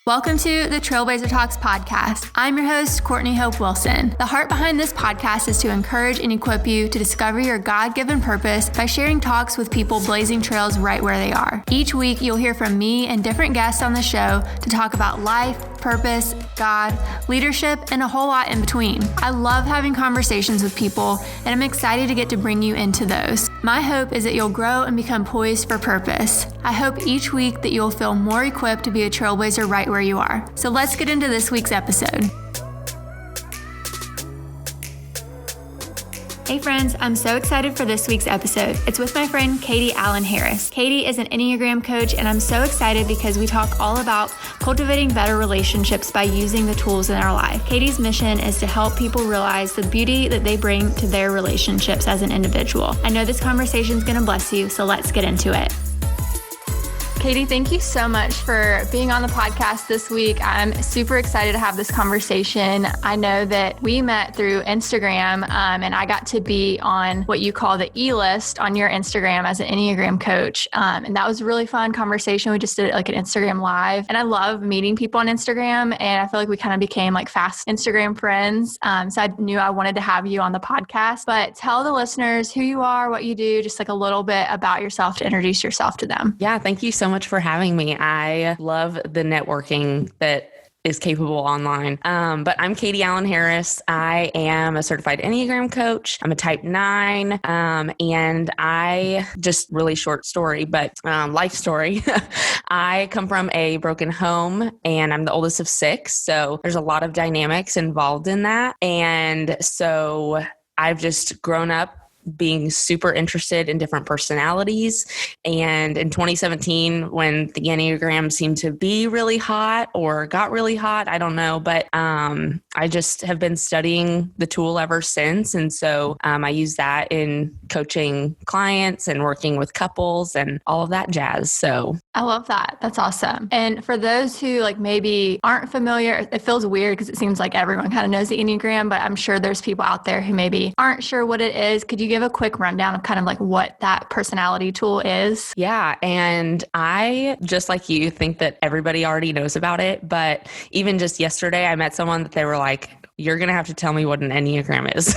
Welcome to the Trailblazer Talks podcast. I'm your host, Courtney Hope Wilson. The heart behind this podcast is to encourage and equip you to discover your God-given purpose by sharing talks with people blazing trails right where they are. Each week, you'll hear from me and different guests on the show to talk about life, purpose, God, leadership, and a whole lot in between. I love having conversations with people, and I'm excited to get to bring you into those. My hope is that you'll grow and become poised for purpose. I hope each week that you'll feel more equipped to be a trailblazer right where you are. So let's get into this week's episode. Hey friends, I'm so excited for this week's episode. It's with my friend Katie Allen Harris. Katie is an Enneagram coach, and I'm so excited because we talk all about cultivating better relationships by using the tools in our life. Katie's mission is to help people realize the beauty that they bring to their relationships as an individual. I know this conversation is going to bless you, so let's get into it. Katie, thank you so much for being on the podcast this week. I'm super excited to have this conversation. I know that we met through Instagram, and I got to be on what you call the E-list on your Instagram as an Enneagram coach. And that was a really fun conversation. We just did like an Instagram live, and I love meeting people on Instagram. And I feel like we kind of became like fast Instagram friends. So I knew I wanted to have you on the podcast, but tell the listeners who you are, what you do, just like a little bit about yourself to introduce yourself to them. Yeah, thank you so much for having me. I love the networking that is capable online. But I'm Katie Allen Harris. I am a certified Enneagram coach. I'm a type 9. And I just really short story, but life story. I come from a broken home and I'm the oldest of 6. So there's a lot of dynamics involved in that. And so I've just grown up being super interested in different personalities. And in 2017, when the Enneagram seemed to be really hot or got really hot, I don't know, but I just have been studying the tool ever since. And so I use that in coaching clients and working with couples and all of that jazz. So I love that. That's awesome. And for those who like maybe aren't familiar, it feels weird because it seems like everyone kind of knows the Enneagram, but I'm sure there's people out there who maybe aren't sure what it is. Could you give a quick rundown of kind of like what that personality tool is? Yeah. And I, just like you, think that everybody already knows about it. But even just yesterday, I met someone that they were like, you're going to have to tell me what an Enneagram is.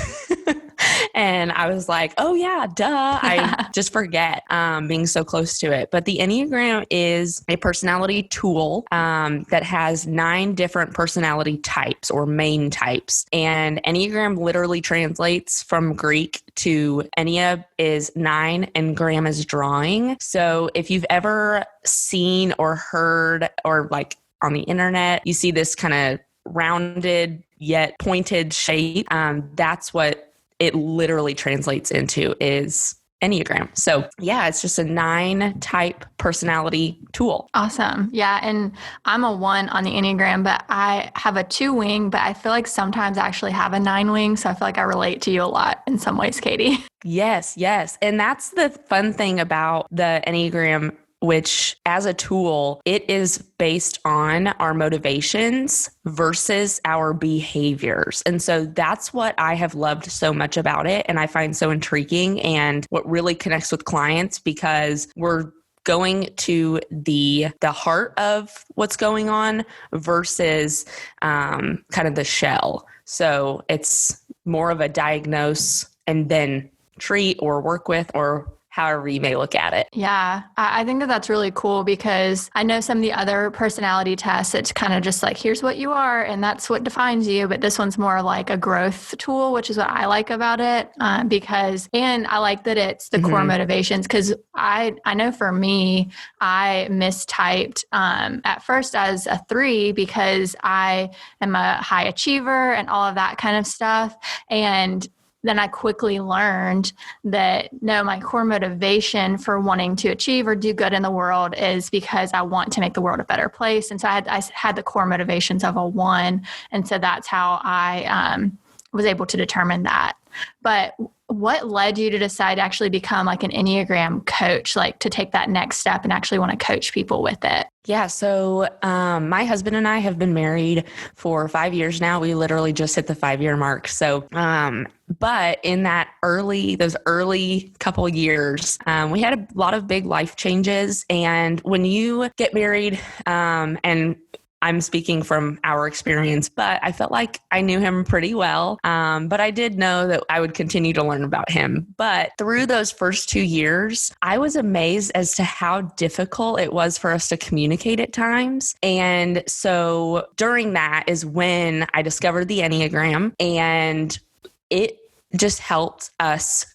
And I was like, oh yeah, duh. I just forget being so close to it. But the Enneagram is a personality tool that has 9 different personality types or main types. And Enneagram literally translates from Greek to Ennea is 9 and gram is drawing. So if you've ever seen or heard or like on the internet, you see this kind of rounded yet pointed shape, that's what it literally translates into is Enneagram. So yeah, it's just a 9 type personality tool. Awesome. Yeah. And I'm a 1 on the Enneagram, but I have a 2 wing, but I feel like sometimes I actually have a 9 wing. So I feel like I relate to you a lot in some ways, Katie. Yes. Yes. And that's the fun thing about the Enneagram, which as a tool, it is based on our motivations versus our behaviors. And so that's what I have loved so much about it. And I find so intriguing and what really connects with clients because we're going to the heart of what's going on versus kind of the shell. So it's more of a diagnose and then treat or work with or however you may look at it. Yeah, I think that that's really cool because I know some of the other personality tests, it's kind of just like, here's what you are and that's what defines you. But this one's more like a growth tool, which is what I like about it and I like that it's the core motivations because I know for me, I mistyped at first as a 3 because I am a high achiever and all of that kind of stuff. And then I quickly learned that no, my core motivation for wanting to achieve or do good in the world is because I want to make the world a better place. And so I had the core motivations of a 1. And so that's how I was able to determine that. But what led you to decide to actually become like an Enneagram coach, like to take that next step and actually want to coach people with it? Yeah. So my husband and I have been married for 5 years now. We literally just hit the 5-year mark. So, but in those early couple years, we had a lot of big life changes. And when you get married and I'm speaking from our experience, but I felt like I knew him pretty well. But I did know that I would continue to learn about him. But through those first 2 years, I was amazed as to how difficult it was for us to communicate at times. And so during that is when I discovered the Enneagram, and it just helped us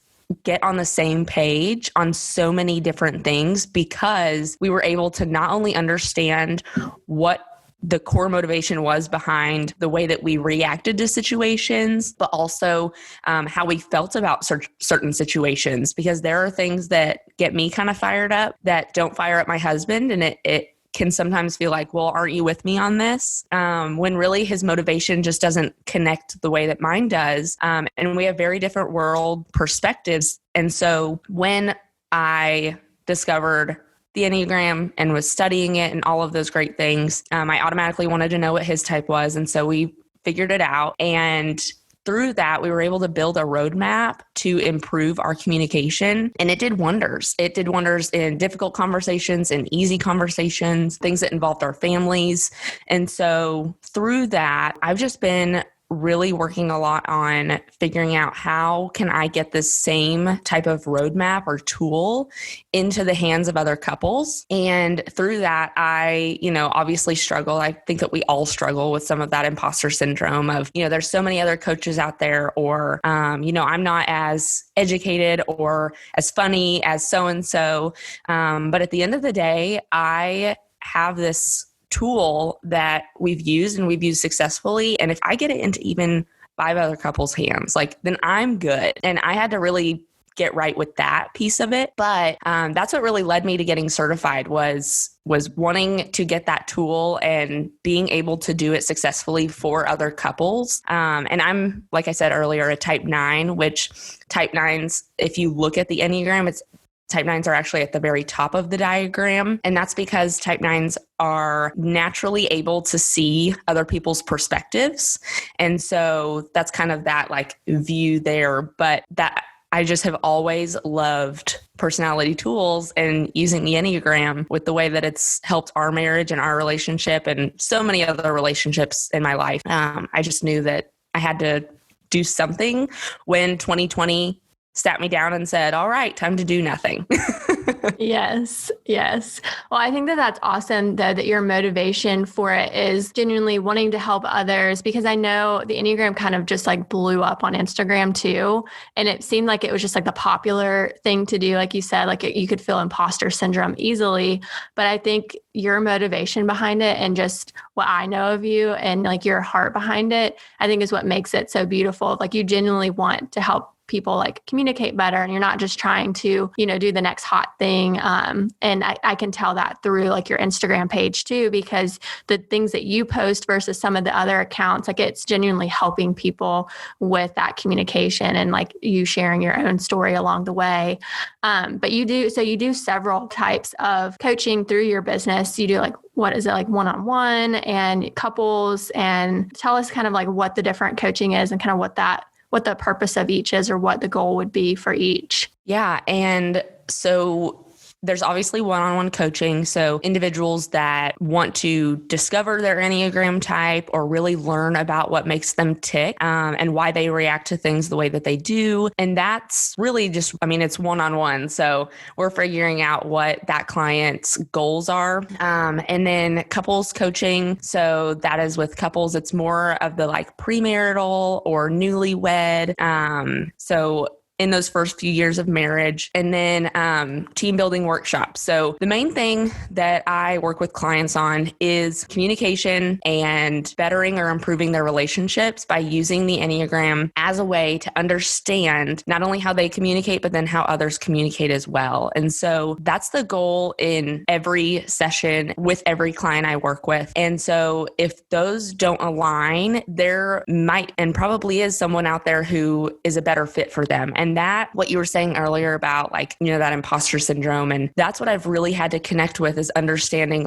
get on the same page on so many different things, because we were able to not only understand what the core motivation was behind the way that we reacted to situations, but also how we felt about certain situations, because there are things that get me kind of fired up that don't fire up my husband. And it can sometimes feel like, well, aren't you with me on this? When really his motivation just doesn't connect the way that mine does. And we have very different world perspectives. And so when I discovered the Enneagram and was studying it and all of those great things, I automatically wanted to know what his type was. And so we figured it out. And through that, we were able to build a roadmap to improve our communication. And it did wonders. It did wonders in difficult conversations and easy conversations, things that involved our families. And so through that, I've just been really working a lot on figuring out how can I get this same type of roadmap or tool into the hands of other couples. And through that, I, obviously struggle. I think that we all struggle with some of that imposter syndrome of, there's so many other coaches out there, or, I'm not as educated or as funny as so-and-so. But at the end of the day, I have this tool that we've used and we've used successfully. And if I get it into even 5 other couples' hands, then I'm good. And I had to really get right with that piece of it. But that's what really led me to getting certified was wanting to get that tool and being able to do it successfully for other couples. And I'm, like I said earlier, a type 9, which type 9s, if you look at the Enneagram, type 9s are actually at the very top of the diagram. And that's because type 9s are naturally able to see other people's perspectives. And so that's kind of that view there. But that I just have always loved personality tools and using the Enneagram with the way that it's helped our marriage and our relationship and so many other relationships in my life. I just knew that I had to do something when 2020 sat me down and said, all right, time to do nothing. Yes. Well, I think that that's awesome, though, that your motivation for it is genuinely wanting to help others, because I know the Enneagram kind of just blew up on Instagram too. And it seemed like it was just the popular thing to do. Like you said, you could feel imposter syndrome easily. But I think your motivation behind it and just what I know of you and your heart behind it, I think is what makes it so beautiful. You genuinely want to help people communicate better, and you're not just trying to, do the next hot thing. And I can tell that through your Instagram page too, because the things that you post versus some of the other accounts, it's genuinely helping people with that communication and you sharing your own story along the way. But you do several types of coaching through your business. You do what is it, one-on-one and couples, and tell us kind of what the different coaching is and kind of what the purpose of each is, or what the goal would be for each. Yeah. And so there's obviously one-on-one coaching. So individuals that want to discover their Enneagram type or really learn about what makes them tick, and why they react to things the way that they do. And that's really just, it's one-on-one. So we're figuring out what that client's goals are. And then couples coaching. So that is with couples, it's more of the premarital or newlywed. So in those first few years of marriage, and then team building workshops. So the main thing that I work with clients on is communication and bettering or improving their relationships by using the Enneagram as a way to understand not only how they communicate, but then how others communicate as well. And so that's the goal in every session with every client I work with. And so if those don't align, there might and probably is someone out there who is a better fit for them. And that, what you were saying earlier about that imposter syndrome, and that's what I've really had to connect with, is understanding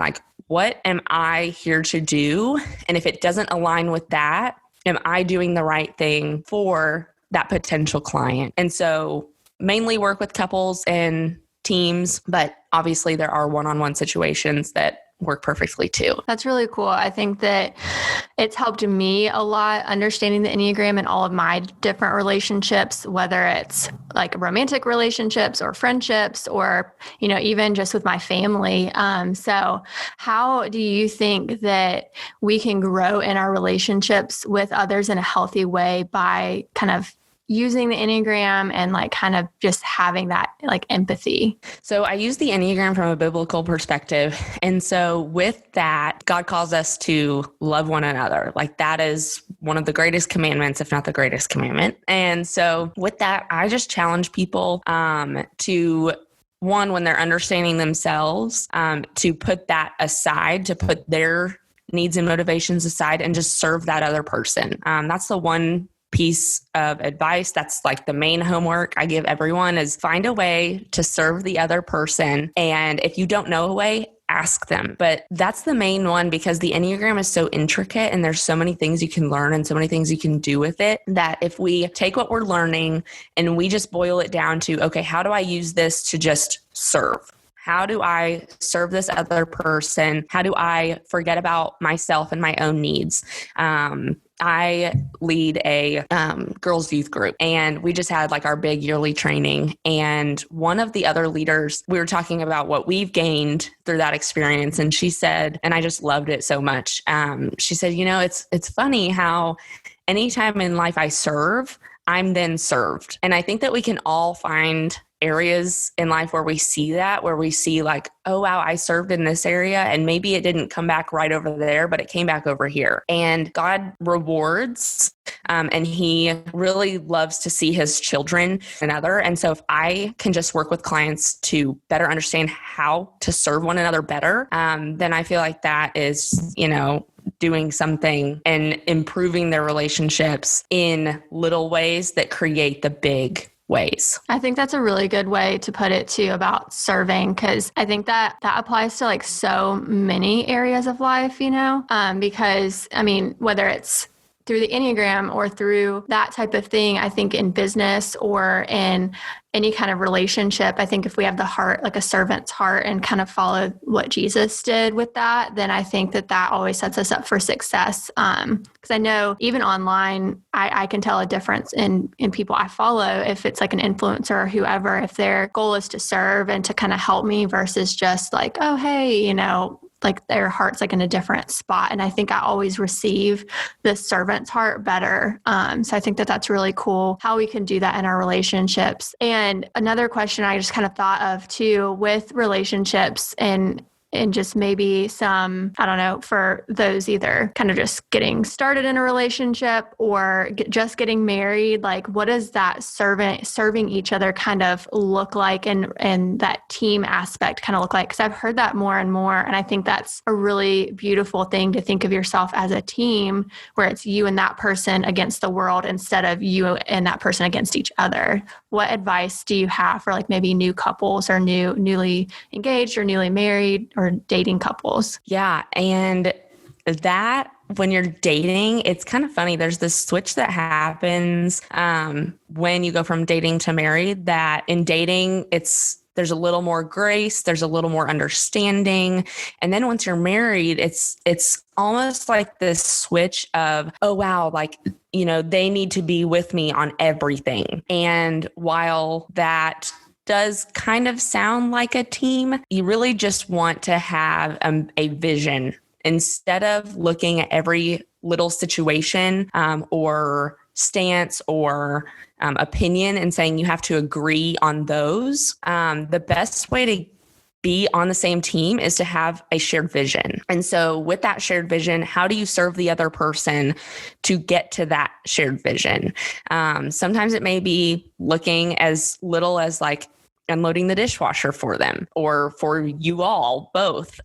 what am I here to do? And if it doesn't align with that, am I doing the right thing for that potential client? And so mainly work with couples and teams, but obviously there are one-on-one situations that work perfectly too. That's really cool. I think that it's helped me a lot understanding the Enneagram in all of my different relationships, whether it's like romantic relationships or friendships or, even just with my family. So how do you think that we can grow in our relationships with others in a healthy way by kind of using the Enneagram and like kind of just having that like empathy? So I use the Enneagram from a biblical perspective. And so with that, God calls us to love one another. Like that is one of the greatest commandments, if not the greatest commandment. And so with that, I just challenge people to one, when they're understanding themselves, to put that aside, to put their needs and motivations aside and just serve that other person. That's the one piece of advice. That's like the main homework I give everyone is find a way to serve the other person. And if you don't know a way, ask them. But that's the main one because the Enneagram is so intricate and there's so many things you can learn and so many things you can do with it that if we take what we're learning and we just boil it down to, okay, how do I use this to just serve? How do I serve this other person? How do I forget about myself and my own needs? I lead a girls' youth group, and we just had like our big yearly training. And one of the other leaders, we were talking about what we've gained through that experience. And she said, and I just loved it so much. She said, it's funny how anytime in life I serve, I'm then served. And I think that we can all find areas in life where we see that, where we see like, oh, wow, I served in this area and maybe it didn't come back right over there, but it came back over here. And God rewards and he really loves to see his children another. And so if I can just work with clients to better understand how to serve one another better, then I feel like that is, doing something and improving their relationships in little ways that create the big ways. I think that's a really good way to put it too about serving, because I think that applies to like so many areas of life, because whether it's through the Enneagram or through that type of thing, I think in business or in any kind of relationship, I think if we have the heart, like a servant's heart, and kind of follow what Jesus did with that, then I think that always sets us up for success. Because I know even online, I can tell a difference in people I follow, if it's like an influencer or whoever, if their goal is to serve and to kind of help me versus just like, oh, hey, like their heart's like in a different spot. And I think I always receive the servant's heart better. So I think that's really cool how we can do that in our relationships. And another question I just kind of thought of too with relationships and just maybe some, I don't know, for those either kind of just getting started in a relationship or just getting married, like what does that serving each other kind of look like and that team aspect kind of look like? Because I've heard that more and more. And I think that's a really beautiful thing to think of yourself as a team where it's you and that person against the world instead of you and that person against each other. What advice do you have for like maybe new couples or newly engaged or newly married or dating couples? Yeah. And that when you're dating, it's kind of funny. There's this switch that happens when you go from dating to married, that in dating, there's a little more grace, there's a little more understanding. And then once you're married, it's almost like this switch of, oh, wow, like, they need to be with me on everything. And while that does kind of sound like a team, you really just want to have a vision instead of looking at every little situation or stance or opinion and saying you have to agree on those. The best way to be on the same team is to have a shared vision. And so with that shared vision, how do you serve the other person to get to that shared vision? Sometimes it may be looking as little as like unloading the dishwasher for them or for you all both,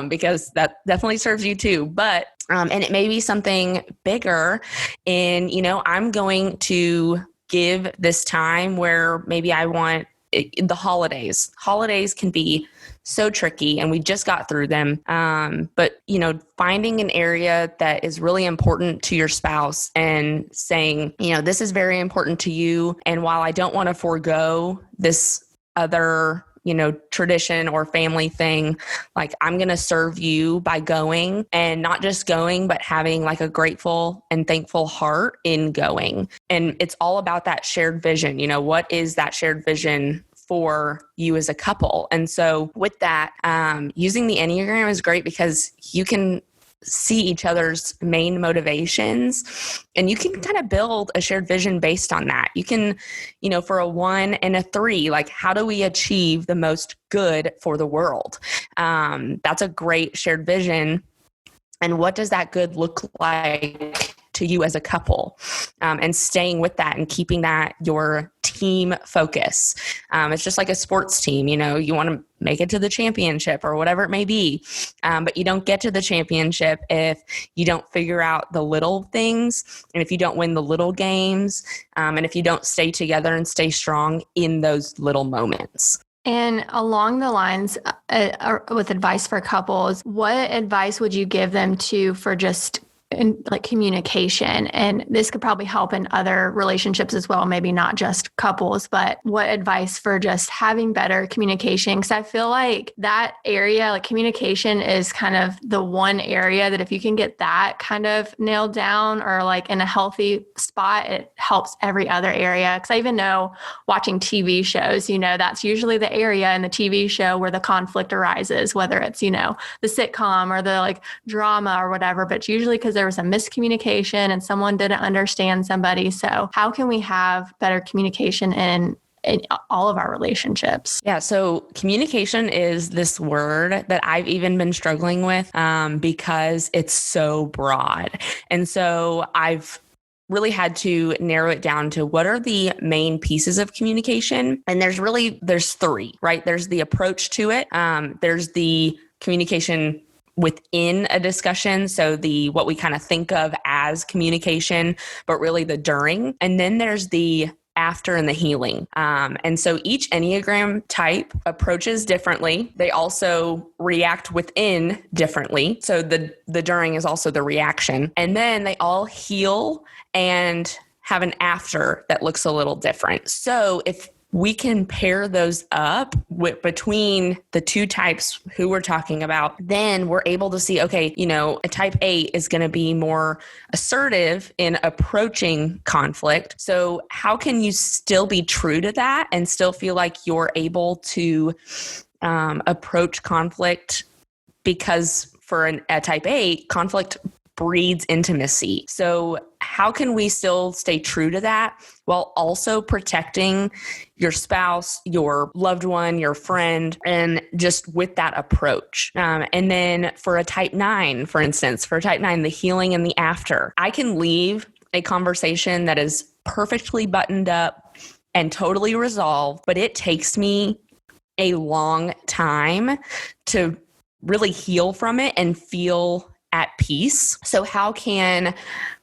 because that definitely serves you too. But and it may be something bigger in, I'm going to give this time where maybe I want the holidays. Holidays can be so tricky and we just got through them. But, finding an area that is really important to your spouse and saying, this is very important to you. And while I don't want to forego this other, tradition or family thing. Like, I'm going to serve you by going, and not just going, but having like a grateful and thankful heart in going. And it's all about that shared vision. What is that shared vision for you as a couple? And so with that, using the Enneagram is great because you can see each other's main motivations, and you can kind of build a shared vision based on that. You can, for a 1 and a 3, like, how do we achieve the most good for the world? That's a great shared vision. And what does that good look like to you as a couple? And staying with that and keeping that your team focus. It's just like a sports team. You want to make it to the championship or whatever it may be. But you don't get to the championship if you don't figure out the little things, and if you don't win the little games, and if you don't stay together and stay strong in those little moments. And along the lines with advice for couples, what advice would you give them for just like communication? And this could probably help in other relationships as well, maybe not just couples, but what advice for just having better communication? Because I feel like that area, like communication, is kind of the one area that if you can get that kind of nailed down or like in a healthy spot, it helps every other area. Because I even know watching TV shows, that's usually the area in the TV show where the conflict arises, whether it's, the sitcom or the like drama or whatever, but it's usually because there was a miscommunication and someone didn't understand somebody. So how can we have better communication in all of our relationships? Yeah. So communication is this word that I've even been struggling with because it's so broad. And so I've really had to narrow it down to what are the main pieces of communication. And there's 3, right? There's the approach to it. There's the communication within a discussion. So what we kind of think of as communication, but really the during. And then there's the after and the healing. And so each Enneagram type approaches differently. They also react within differently. So the during is also the reaction. And then they all heal and have an after that looks a little different. So if we can pair those up between the 2 types who we're talking about, then we're able to see, okay, a type A is going to be more assertive in approaching conflict. So how can you still be true to that and still feel like you're able to approach conflict? Because for a type A, conflict breeds intimacy. So how can we still stay true to that while also protecting your spouse, your loved one, your friend, and just with that approach? And then for a type 9, for instance, the healing and the after, I can leave a conversation that is perfectly buttoned up and totally resolved, but it takes me a long time to really heal from it and feel at peace. So how can,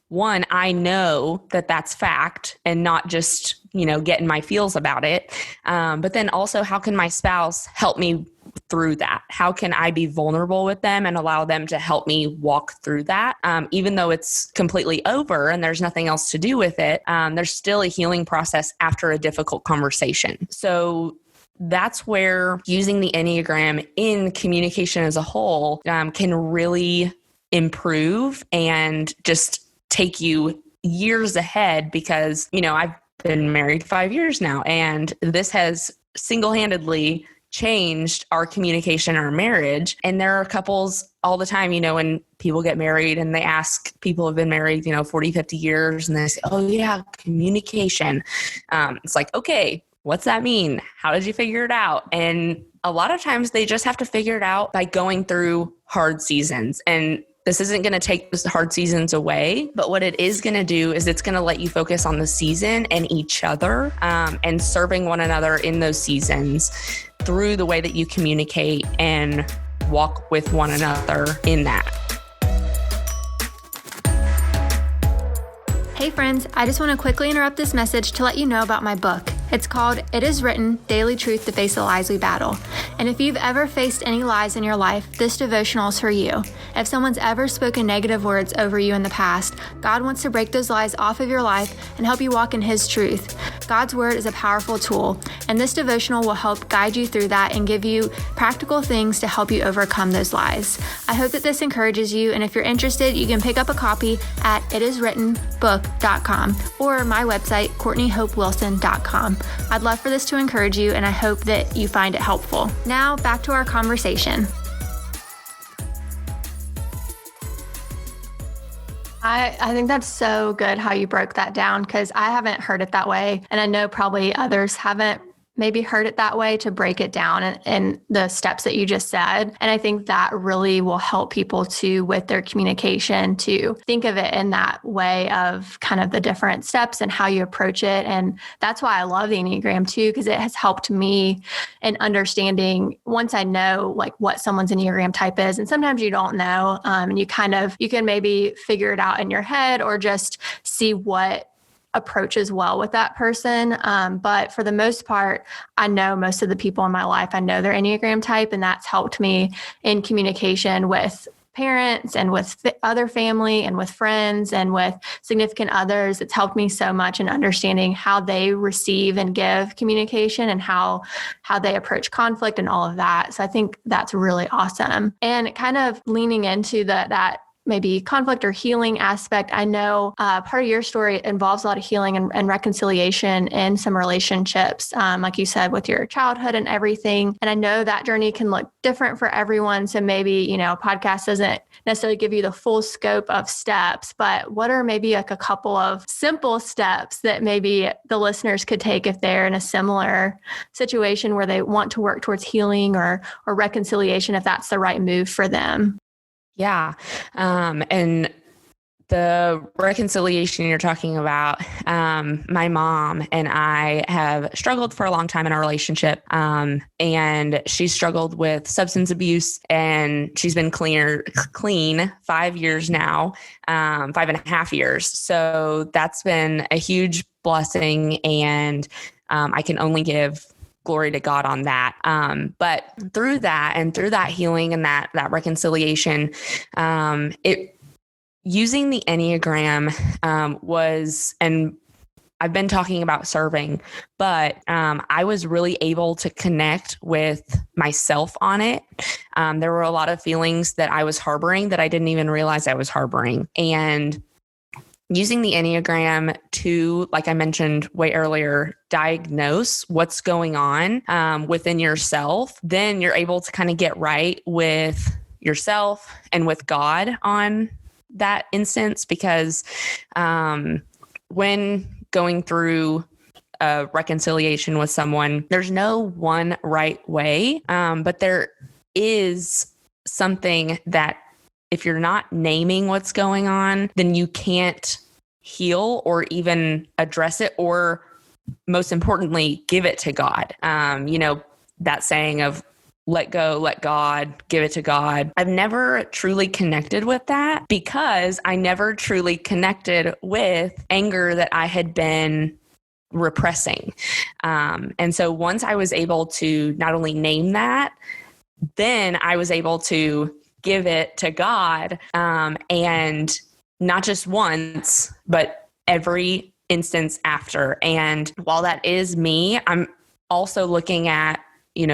one, I know that that's fact and not just, getting my feels about it. But then also, how can my spouse help me through that? How can I be vulnerable with them and allow them to help me walk through that? Even though it's completely over and there's nothing else to do with it, there's still a healing process after a difficult conversation. So that's where using the Enneagram in communication as a whole can really improve and just take you years ahead, because, I've been married 5 years now, and this has single-handedly changed our communication, our marriage. And there are couples all the time, when people get married and they ask people who have been married, 40, 50 years, and they say, oh yeah, communication. It's like, okay, what's that mean? How did you figure it out? And a lot of times they just have to figure it out by going through hard seasons. And this isn't going to take those hard seasons away, but what it is going to do is it's going to let you focus on the season and each other, and serving one another in those seasons through the way that you communicate and walk with one another in that. Hey friends, I just want to quickly interrupt this message to let you know about my book. It's called It Is Written, Daily Truth to Face the Lies We Battle. And if you've ever faced any lies in your life, this devotional is for you. If someone's ever spoken negative words over you in the past, God wants to break those lies off of your life and help you walk in His truth. God's word is a powerful tool, and this devotional will help guide you through that and give you practical things to help you overcome those lies. I hope that this encourages you, and if you're interested, you can pick up a copy at itiswrittenbook.com or my website, CourtneyHopeWilson.com. I'd love for this to encourage you, and I hope that you find it helpful. Now, back to our conversation. I think that's so good how you broke that down, because I haven't heard it that way. And I know probably others haven't maybe heard it that way, to break it down and the steps that you just said. And I think that really will help people too with their communication, to think of it in that way of kind of the different steps and how you approach it. And that's why I love the Enneagram too, because it has helped me in understanding, once I know like what someone's Enneagram type is. And sometimes you don't know, and you can maybe figure it out in your head or just see what approaches well with that person. But for the most part, I know most of the people in my life, I know their Enneagram type, and that's helped me in communication with parents and with other family and with friends and with significant others. It's helped me so much in understanding how they receive and give communication and how they approach conflict and all of that. So I think that's really awesome. And kind of leaning into that maybe conflict or healing aspect. I know part of your story involves a lot of healing and reconciliation in some relationships, like you said, with your childhood and everything. And I know that journey can look different for everyone. So maybe, a podcast doesn't necessarily give you the full scope of steps, but what are maybe like a couple of simple steps that maybe the listeners could take if they're in a similar situation where they want to work towards healing or reconciliation, if that's the right move for them? Yeah. And the reconciliation you're talking about, my mom and I have struggled for a long time in our relationship. And she struggled with substance abuse, and she's been clean 5 years now, 5.5 years. So that's been a huge blessing. And I can only give glory to God on that. But through that and through that healing and that reconciliation, using the Enneagram was, and I've been talking about serving, but I was really able to connect with myself on it. There were a lot of feelings that I was harboring that I didn't even realize I was harboring. And using the Enneagram to, like I mentioned way earlier, diagnose what's going on within yourself, then you're able to kind of get right with yourself and with God on that instance. Because when going through a reconciliation with someone, there's no one right way, but there is something that if you're not naming what's going on, then you can't heal or even address it, or most importantly, give it to God. That saying of let go, let God, give it to God. I've never truly connected with that because I never truly connected with anger that I had been repressing. And so once I was able to not only name that, then I was able to give it to God, and not just once, but every instance after. And while that is me, I'm also looking at,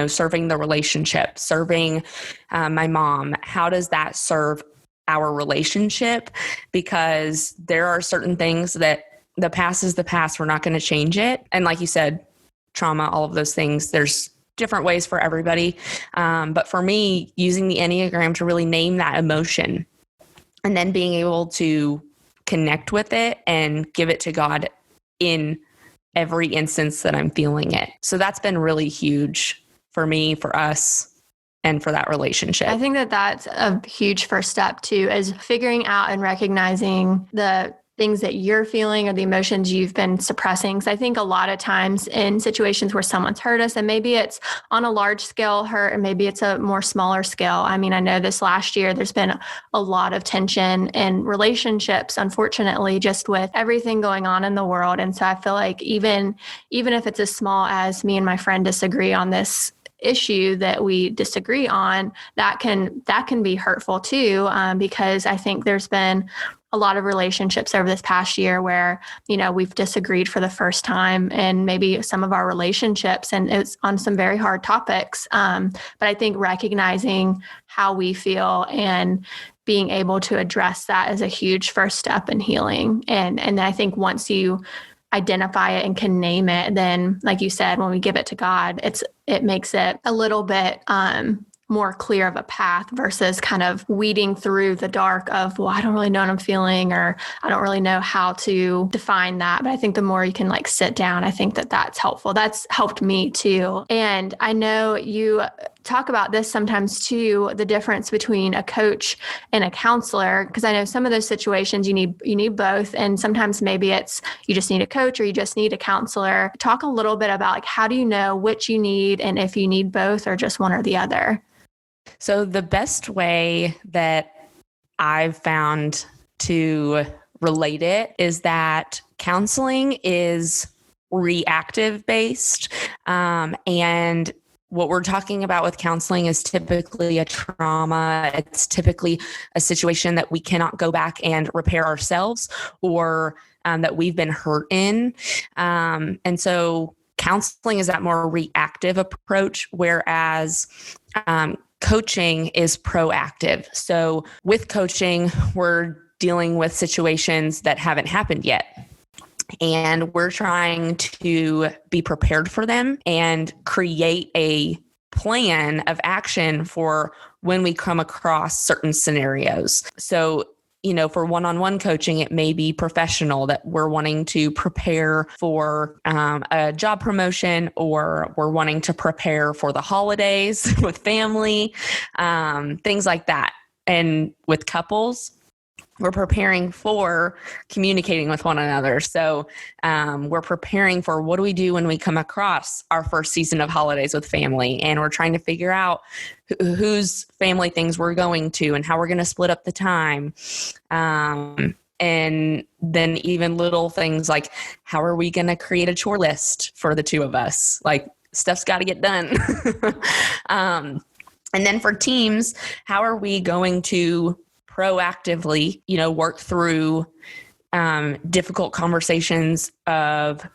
serving the relationship, serving my mom. How does that serve our relationship? Because there are certain things that the past is the past. We're not going to change it. And like you said, trauma, all of those things, there's different ways for everybody. But for me, using the Enneagram to really name that emotion and then being able to connect with it and give it to God in every instance that I'm feeling it. So that's been really huge for me, for us, and for that relationship. I think that that's a huge first step too, is figuring out and recognizing the things that you're feeling or the emotions you've been suppressing. So I think a lot of times in situations where someone's hurt us, and maybe it's on a large scale hurt and maybe it's a more smaller scale. I mean, I know this last year, there's been a lot of tension in relationships, unfortunately, just with everything going on in the world. And so I feel like even if it's as small as me and my friend disagree on this issue that we disagree on, that can be hurtful too, because I think there's been a lot of relationships over this past year where, we've disagreed for the first time in maybe some of our relationships, and it's on some very hard topics. But I think recognizing how we feel and being able to address that is a huge first step in healing. And then I think once you identify it and can name it, then like you said, when we give it to God, it makes it a little bit more clear of a path versus kind of weeding through the dark of, well, I don't really know what I'm feeling, or I don't really know how to define that. But I think the more you can like sit down, I think that that's helpful. That's helped me too. And I know you talk about this sometimes too, the difference between a coach and a counselor, because I know some of those situations you need both. And sometimes maybe it's you just need a coach or you just need a counselor. Talk a little bit about like, how do you know which you need and if you need both or just one or the other? So the best way that I've found to relate it is that counseling is reactive based. And what we're talking about with counseling is typically a trauma. It's typically a situation that we cannot go back and repair ourselves, or that we've been hurt in. And so counseling is that more reactive approach, whereas coaching is proactive. So with coaching, we're dealing with situations that haven't happened yet. And we're trying to be prepared for them and create a plan of action for when we come across certain scenarios. So, for one-on-one coaching, it may be professional that we're wanting to prepare for a job promotion, or we're wanting to prepare for the holidays with family, things like that. And with couples, we're preparing for communicating with one another. So we're preparing for what do we do when we come across our first season of holidays with family, and we're trying to figure out whose family things we're going to and how we're going to split up the time. And then even little things like, how are we going to create a chore list for the two of us? Like, stuff's got to get done. And then for teams, how are we going to proactively, work through difficult conversations of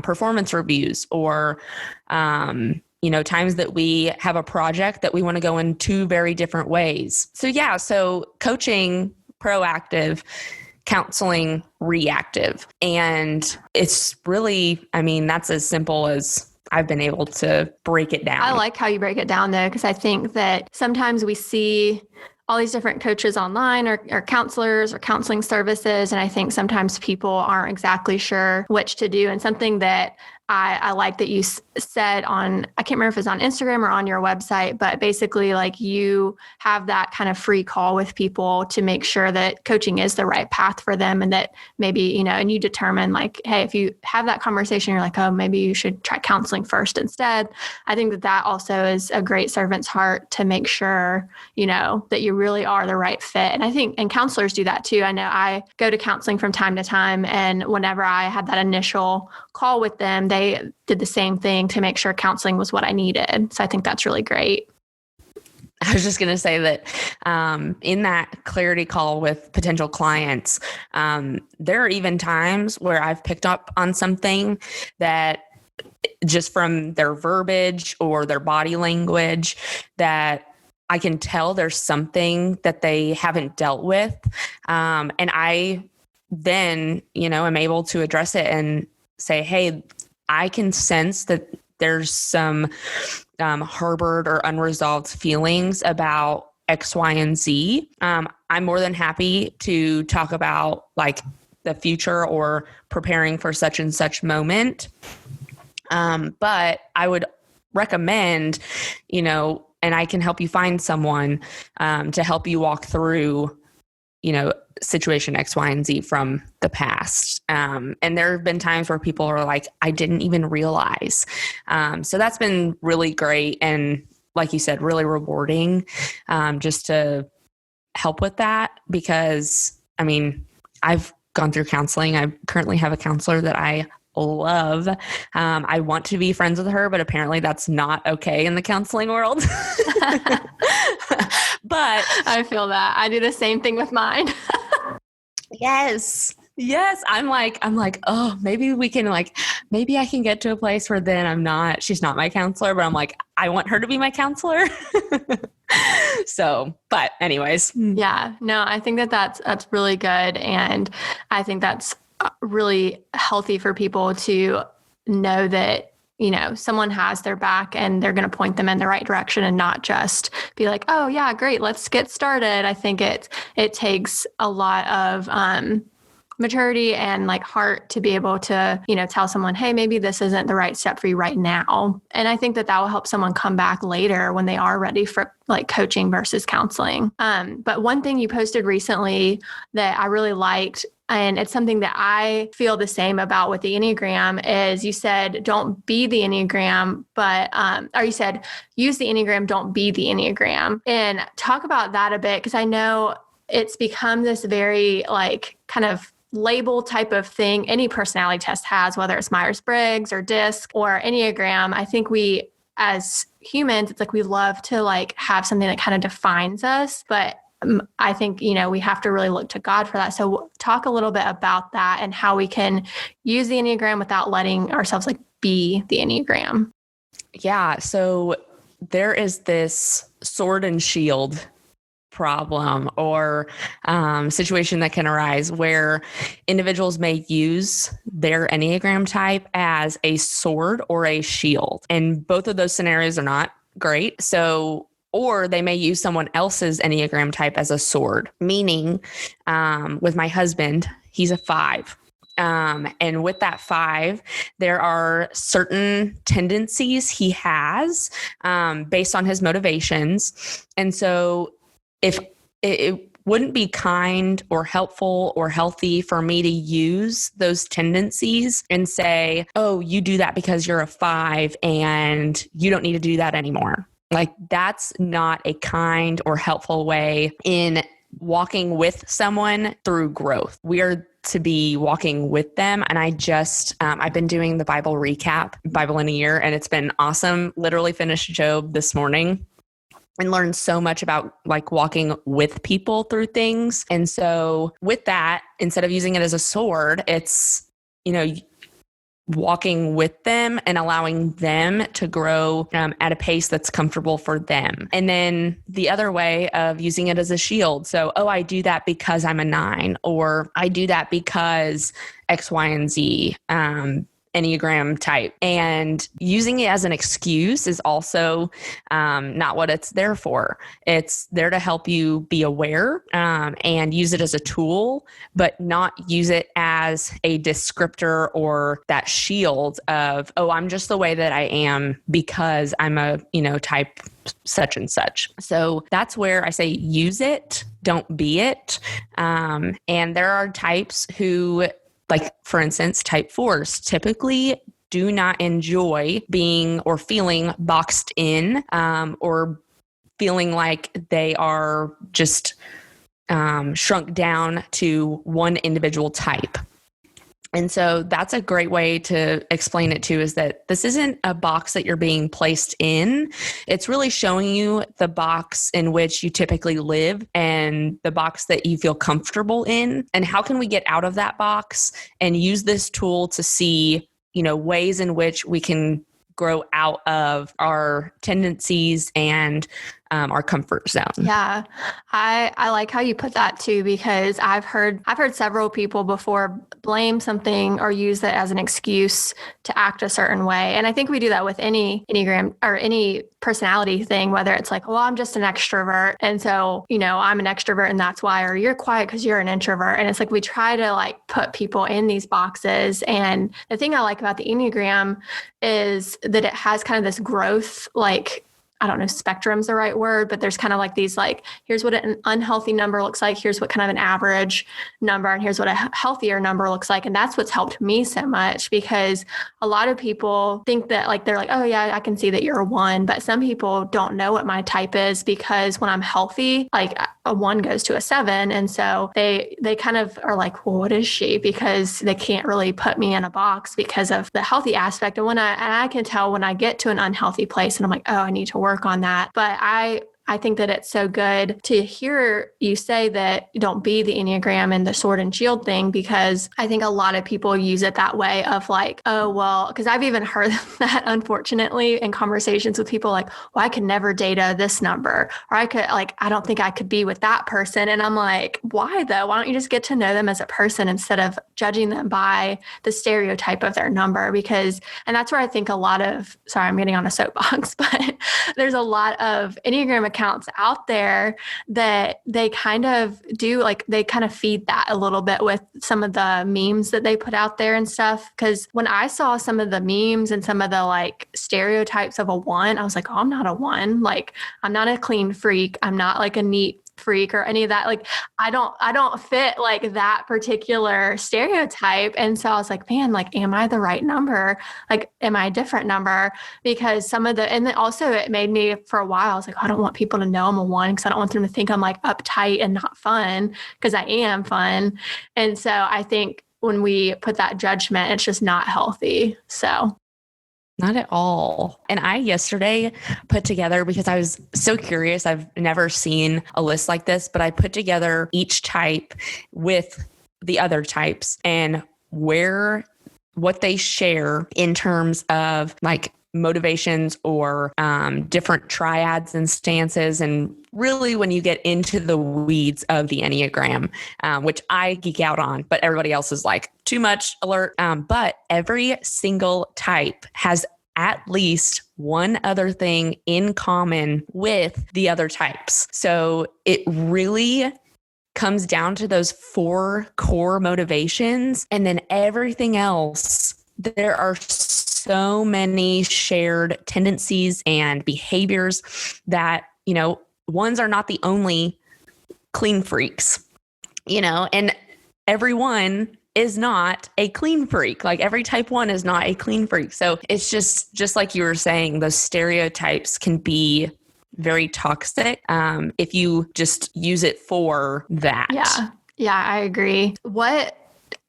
performance reviews, or, times that we have a project that we want to go in two very different ways. So coaching, proactive, counseling, reactive. And it's really, that's as simple as I've been able to break it down. I like how you break it down though, because I think that sometimes we see all these different coaches online or counselors or counseling services. And I think sometimes people aren't exactly sure which to do. And something that I like that you said on, I can't remember if it's on Instagram or on your website, but basically like you have that kind of free call with people to make sure that coaching is the right path for them. And that maybe, and you determine like, hey, if you have that conversation, you're like, oh, maybe you should try counseling first instead. I think that also is a great servant's heart to make sure, that you really are the right fit. And I think, and counselors do that too. I know I go to counseling from time to time. And whenever I had that initial call with them, they did the same thing to make sure counseling was what I needed. So I think that's really great. I was just going to say that in that clarity call with potential clients, there are even times where I've picked up on something that just from their verbiage or their body language that I can tell there's something that they haven't dealt with. And I then, am able to address it and say, hey, I can sense that there's some harbored or unresolved feelings about X, Y, and Z. I'm more than happy to talk about like the future or preparing for such and such moment. But I would recommend, and I can help you find someone to help you walk through, situation X, Y, and Z from the past. And there have been times where people are like, I didn't even realize. So that's been really great. And like you said, really rewarding just to help with that, because I've gone through counseling. I currently have a counselor that I love. I want to be friends with her, but apparently that's not okay in the counseling world. But I feel that. I do the same thing with mine. Yes. Yes. I'm like, oh, maybe we can maybe I can get to a place where then she's not my counselor, but I'm like, I want her to be my counselor. So, but anyways. Yeah, no, I think that's really good. And I think that's really healthy for people to know that, someone has their back and they're going to point them in the right direction and not just be like, oh yeah, great, let's get started. I think it takes a lot of, maturity and heart to be able to, tell someone, hey, maybe this isn't the right step for you right now. And I think that will help someone come back later when they are ready for coaching versus counseling. But one thing you posted recently that I really liked, and it's something that I feel the same about with the Enneagram, is you said, don't be the Enneagram, or you said, use the Enneagram, don't be the Enneagram. And talk about that a bit, because I know it's become this very kind of label type of thing any personality test has, whether it's Myers-Briggs or DISC or Enneagram. I think we, as humans, it's we love to have something that kind of defines us, but I think, we have to really look to God for that. So talk a little bit about that and how we can use the Enneagram without letting ourselves be the Enneagram. Yeah. So there is this sword and shield problem or situation that can arise where individuals may use their Enneagram type as a sword or a shield. And both of those scenarios are not great. So, or they may use someone else's Enneagram type as a sword, meaning with my husband, he's a 5. And with that 5, there are certain tendencies he has based on his motivations. And so if it wouldn't be kind or helpful or healthy for me to use those tendencies and say, oh, you do that because you're a 5 and you don't need to do that anymore. That's not a kind or helpful way in walking with someone through growth. We are to be walking with them. And I've been doing the Bible recap, Bible in a Year, and it's been awesome. Literally finished Job this morning and learned so much about walking with people through things. And so with that, instead of using it as a sword, it's, walking with them and allowing them to grow at a pace that's comfortable for them. And then the other way of using it as a shield. So, oh, I do that because I'm a 9, or I do that because X, Y, and Z. Enneagram type. And using it as an excuse is also not what it's there for. It's there to help you be aware and use it as a tool, but not use it as a descriptor or that shield of, oh, I'm just the way that I am because I'm a, type such and such. So that's where I say use it, don't be it. And there are types who, for instance, type 4s typically do not enjoy being or feeling boxed in or feeling like they are just shrunk down to one individual type. And so that's a great way to explain it too, is that this isn't a box that you're being placed in. It's really showing you the box in which you typically live and the box that you feel comfortable in. And how can we get out of that box and use this tool to see, ways in which we can grow out of our tendencies and our comfort zone. Yeah. I like how you put that too, because I've heard several people before blame something or use that as an excuse to act a certain way. And I think we do that with any Enneagram or any personality thing, whether it's well, I'm just an extrovert. And so, I'm an extrovert and that's why, or you're quiet because you're an introvert. And it's we try to put people in these boxes. And the thing I like about the Enneagram is that it has kind of this growth, I don't know if spectrum's the right word, but there's kind of these, here's what an unhealthy number looks like. Here's what kind of an average number, and here's what a healthier number looks like. And that's what's helped me so much, because a lot of people think that they're oh yeah, I can see that you're a 1, but some people don't know what my type is, because when I'm healthy, a 1 goes to a 7. And so they kind of are well, what is she? Because they can't really put me in a box because of the healthy aspect. And I can tell when I get to an unhealthy place and I'm oh, I need to work on that. But I I think that it's so good to hear you say that you don't be the Enneagram and the sword and shield thing, because I think a lot of people use it that way of like, oh, well, because I've even heard that, unfortunately, in conversations with people like, well, I could never date this number, or I don't think I could be with that person. And I'm like, why though? Why don't you just get to know them as a person instead of judging them by the stereotype of their number? Because, and that's where I think a lot of, sorry, I'm getting on a soapbox, but there's a lot of Enneagram accounts out there that they kind of do, like they kind of feed that a little bit with some of the memes that they put out there and stuff. Because when I saw some of the memes and some of the like stereotypes of a 1, I was like, oh, I'm not a 1. Like, I'm not a clean freak. I'm not like a neat freak or any of that. Like, I don't fit like that particular stereotype. And so I was like, man, like, am I the right number? Like, am I a different number? Because and then also it made me, for a while, I was like, I don't want people to know I'm a 1, because I don't want them to think I'm like uptight and not fun, because I am fun. And so I think when we put that judgment, it's just not healthy. So not at all. And I yesterday put together, because I was so curious, I've never seen a list like this, but I put together each type with the other types and what they share in terms of like motivations or different triads and stances. And really when you get into the weeds of the Enneagram, which I geek out on, but everybody else is like, too much alert. But every single type has at least one other thing in common with the other types. So it really comes down to those 4 core motivations. And then everything else, there are so many shared tendencies and behaviors that, ones are not the only clean freaks, and everyone is not a clean freak. Like every type 1 is not a clean freak. So it's just like you were saying, those stereotypes can be very toxic if you just use it for that. Yeah, I agree.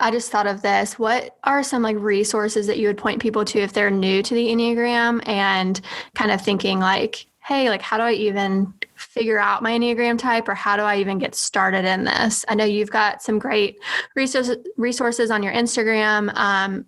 I just thought of this. What are some like resources that you would point people to if they're new to the Enneagram and kind of thinking like, hey, like how do I even figure out my Enneagram type, or how do I even get started in this? I know you've got some great resources on your Instagram.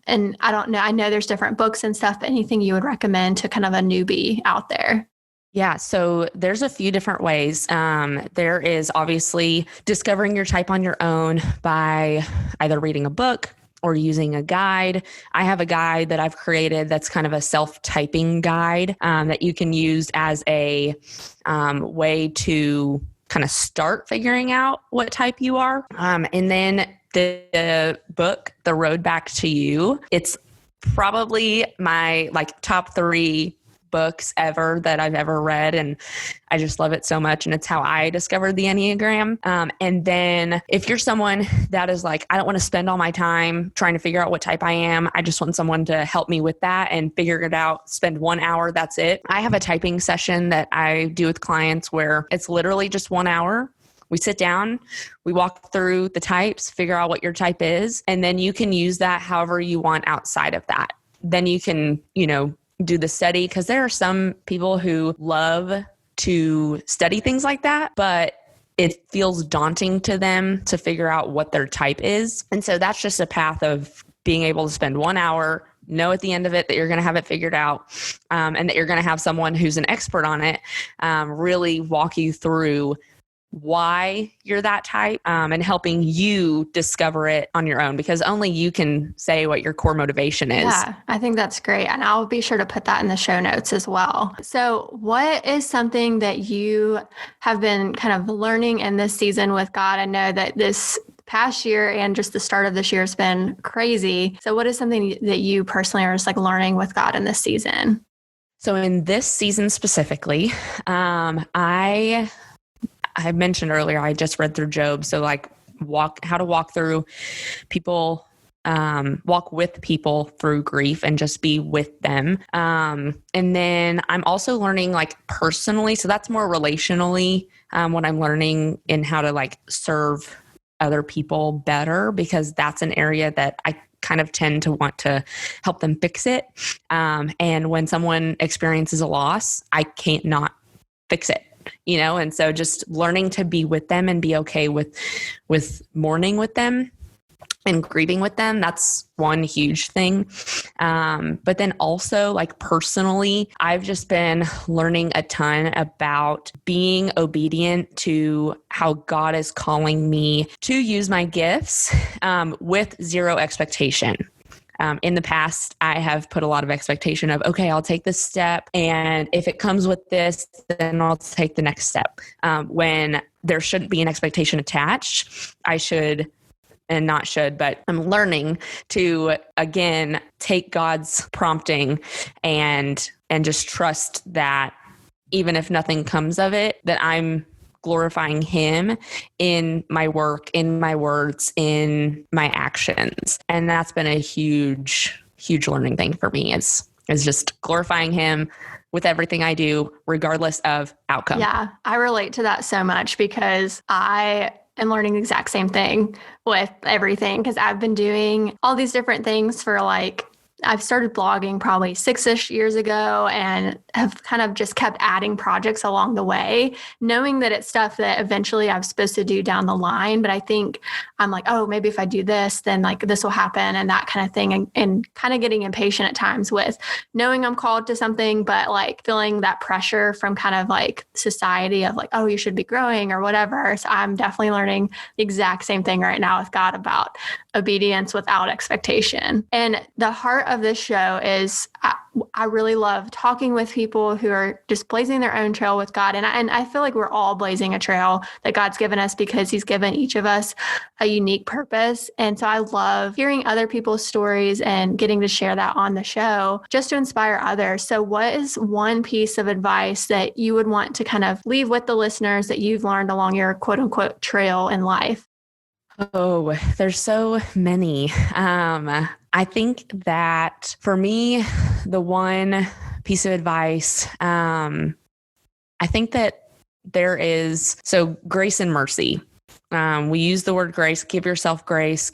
And I don't know, I know there's different books and stuff, but anything you would recommend to kind of a newbie out there? Yeah, so there's a few different ways. There is obviously discovering your type on your own by either reading a book or using a guide. I have a guide that I've created that's kind of a self-typing guide that you can use as a way to kind of start figuring out what type you are. And then the book, The Road Back to You, it's probably my like top 3 books ever that I've ever read. And I just love it so much. And it's how I discovered the Enneagram. And then if you're someone that is like, I don't want to spend all my time trying to figure out what type I am, I just want someone to help me with that and figure it out, spend 1 hour, that's it. I have a typing session that I do with clients where it's literally just 1 hour. We sit down, we walk through the types, figure out what your type is, and then you can use that however you want outside of that. Then you can, do the study, because there are some people who love to study things like that, but it feels daunting to them to figure out what their type is. And so that's just a path of being able to spend 1 hour, know at the end of it that you're going to have it figured out, and that you're going to have someone who's an expert on it really walk you through why you're that type and helping you discover it on your own, because only you can say what your core motivation is. Yeah, I think that's great. And I'll be sure to put that in the show notes as well. So what is something that you have been kind of learning in this season with God? I know that this past year and just the start of this year has been crazy. So what is something that you personally are just like learning with God in this season? So in this season specifically, I mentioned earlier, I just read through Job. So like how to walk through people, walk with people through grief and just be with them. And then I'm also learning like personally, so that's more relationally, what I'm learning in how to like serve other people better, because that's an area that I kind of tend to want to help them fix it. And when someone experiences a loss, I can't not fix it. And so just learning to be with them and be okay with mourning with them and grieving with them. That's one huge thing. But then also, like, personally, I've just been learning a ton about being obedient to how God is calling me to use my gifts with zero expectation. In the past, I have put a lot of expectation of, okay, I'll take this step, and if it comes with this, then I'll take the next step. When there shouldn't be an expectation attached, but I'm learning to, again, take God's prompting and just trust that even if nothing comes of it, that I'm glorifying Him in my work, in my words, in my actions. And that's been a huge, huge learning thing for me is just glorifying Him with everything I do, regardless of outcome. Yeah, I relate to that so much because I am learning the exact same thing with everything, because I've been doing all these different things for I've started blogging probably 6-ish years ago and have kind of just kept adding projects along the way, knowing that it's stuff that eventually I'm supposed to do down the line. But I think I'm like, oh, maybe if I do this, then like this will happen and that kind of thing. And kind of getting impatient at times with knowing I'm called to something, but like feeling that pressure from kind of like society of like, oh, you should be growing or whatever. So I'm definitely learning the exact same thing right now with God about obedience without expectation. And the heart of this show is I really love talking with people who are just blazing their own trail with God. And I feel like we're all blazing a trail that God's given us because He's given each of us a unique purpose. And so I love hearing other people's stories and getting to share that on the show just to inspire others. So what is one piece of advice that you would want to kind of leave with the listeners that you've learned along your quote unquote trail in life? Oh, there's so many. I think that for me, the one piece of advice, I think that there is, so grace and mercy. We use the word grace, give yourself grace.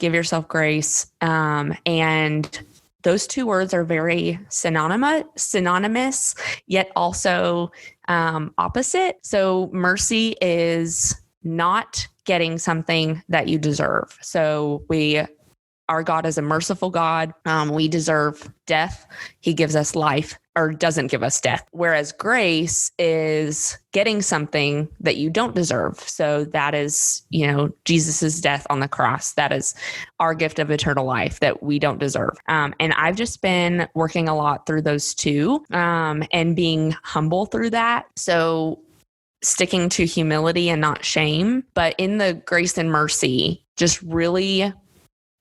And those two words are very synonymous, yet also opposite. So mercy is not getting something that you deserve. So our God is a merciful God. We deserve death. He gives us life, or doesn't give us death. Whereas grace is getting something that you don't deserve. So that is, Jesus's death on the cross. That is our gift of eternal life that we don't deserve. And I've just been working a lot through those two, and being humble through that. So sticking to humility and not shame, but in the grace and mercy, just really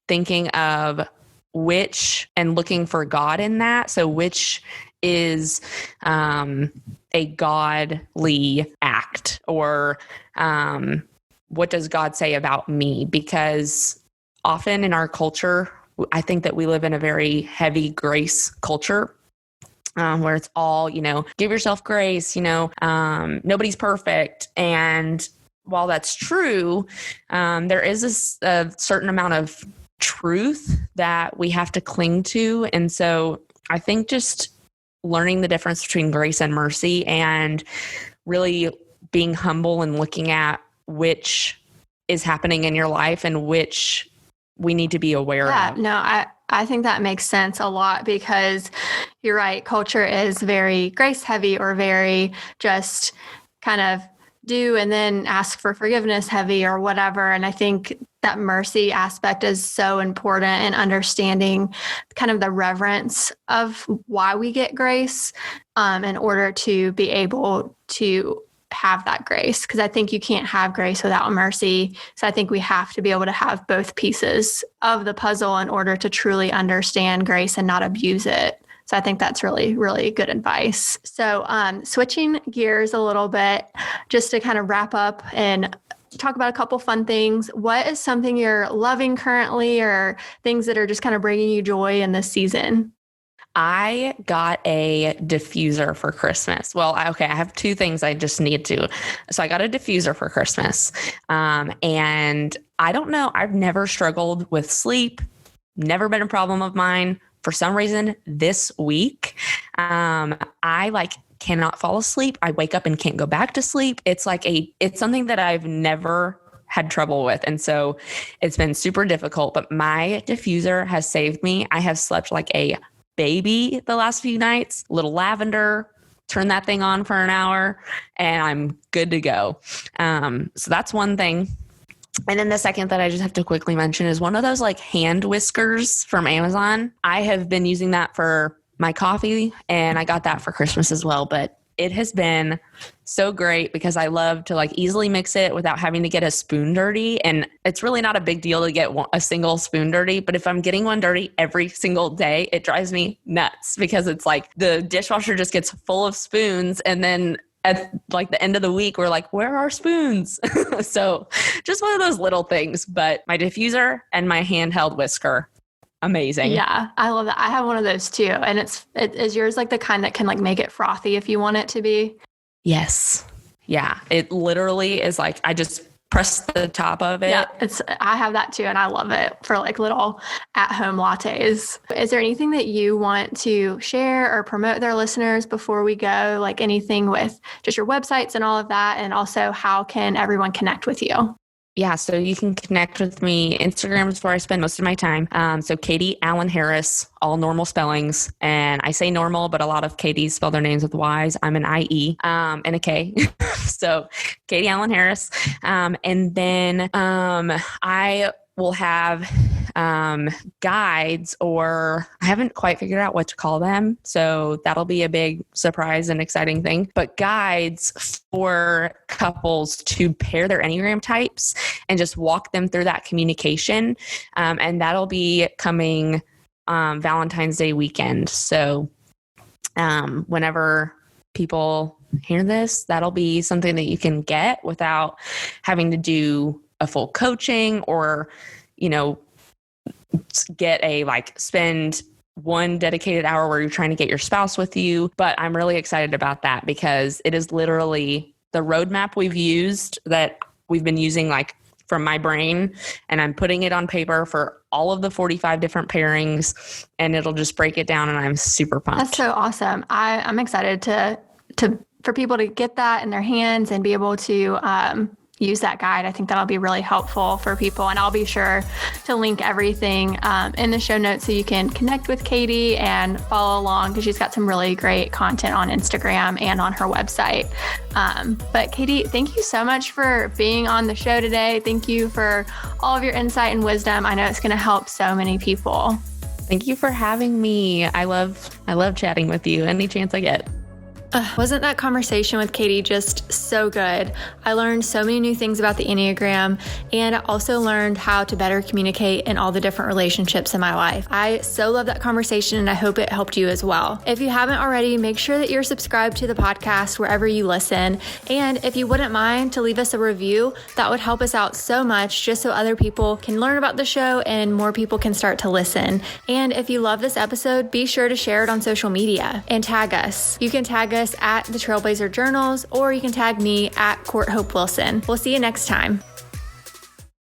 thinking of which and looking for God in that. So which is a godly act, or what does God say about me? Because often in our culture, I think that we live in a very heavy grace culture. Where it's all, give yourself grace, nobody's perfect. And while that's true, there is a certain amount of truth that we have to cling to. And so I think just learning the difference between grace and mercy and really being humble and looking at which is happening in your life and which we need to be aware of. No, I think that makes sense a lot, because you're right. Culture is very grace heavy, or very just kind of do and then ask for forgiveness heavy or whatever. And I think that mercy aspect is so important in understanding kind of the reverence of why we get grace, in order to be able to have that grace. Because I think you can't have grace without mercy. So I think we have to be able to have both pieces of the puzzle in order to truly understand grace and not abuse it. So I think that's really, really good advice. So switching gears a little bit, just to kind of wrap up and talk about a couple fun things. What is something you're loving currently, or things that are just kind of bringing you joy in this season? I got a diffuser for Christmas. Well, I have two things I just need to. So I got a diffuser for Christmas. And I don't know, I've never struggled with sleep, never been a problem of mine. For some reason this week, I cannot fall asleep. I wake up and can't go back to sleep. It's something that I've never had trouble with. And so it's been super difficult, but my diffuser has saved me. I have slept like a baby the last few nights, little lavender, turn that thing on for an hour and I'm good to go. So that's one thing. And then the second that I just have to quickly mention is one of those like hand whiskers from Amazon. I have been using that for my coffee and I got that for Christmas as well, but it has been so great because I love to like easily mix it without having to get a spoon dirty. And it's really not a big deal to get a single spoon dirty. But if I'm getting one dirty every single day, it drives me nuts because it's like the dishwasher just gets full of spoons. And then at like the end of the week, we're like, where are spoons? So just one of those little things. But my diffuser and my handheld whisker, amazing. Yeah, I love that. I have one of those too. And is yours like the kind that can like make it frothy if you want it to be? Yes. Yeah. It literally is like, I just press the top of it. Yeah, I have that too. And I love it for like little at-home lattes. Is there anything that you want to share or promote their listeners before we go? Like anything with just your websites and all of that? And also how can everyone connect with you? Yeah, so you can connect with me. Instagram is where I spend most of my time. So Katie Allen Harris, all normal spellings. And I say normal, but a lot of Katie's spell their names with Y's. I'm an IE and a K. So Katie Allen Harris. And then I will have guides, or I haven't quite figured out what to call them. So that'll be a big surprise and exciting thing. But guides for couples to pair their Enneagram types and just walk them through that communication. And that'll be coming Valentine's Day weekend. So whenever people hear this, that'll be something that you can get without having to do a full coaching or, spend one dedicated hour where you're trying to get your spouse with you. But I'm really excited about that because it is literally the roadmap we've been using like from my brain, and I'm putting it on paper for all of the 45 different pairings, and it'll just break it down. And I'm super pumped. That's so awesome. I'm excited for people to get that in their hands and be able to, use that guide. I think that'll be really helpful for people. And I'll be sure to link everything in the show notes so you can connect with Katie and follow along because she's got some really great content on Instagram and on her website. But Katie, thank you so much for being on the show today. Thank you for all of your insight and wisdom. I know it's going to help so many people. Thank you for having me. I love chatting with you any chance I get. Wasn't that conversation with Katie just so good? I learned so many new things about the Enneagram, and I also learned how to better communicate in all the different relationships in my life. I so love that conversation, and I hope it helped you as well. If you haven't already, make sure that you're subscribed to the podcast wherever you listen. And if you wouldn't mind to leave us a review, that would help us out so much just so other people can learn about the show and more people can start to listen. And if you love this episode, be sure to share it on social media and tag us. You can tag us at the Trailblazer Journals, or you can tag me at Court Hope Wilson. We'll see you next time.